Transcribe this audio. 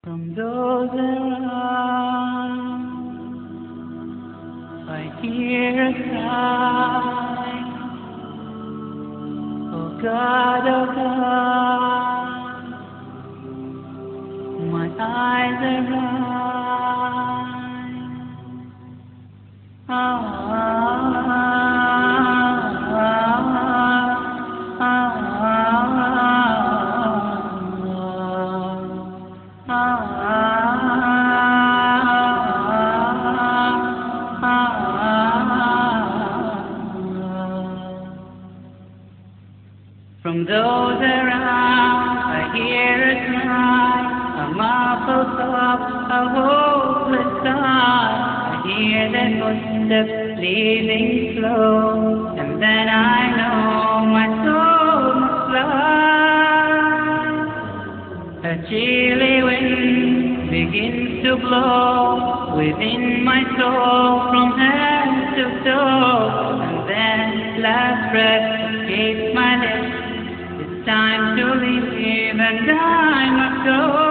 From those around, I hear a cry. Oh God, my eyes are blind. From those around, I hear a cry, a muffled sob, a hopeless sigh. I hear their footsteps leaving slow, and then I know my soul must fly. A chilly wind begins to blow within my soul from head to toe, and then last breath escapes my lips. Time to live and I must go.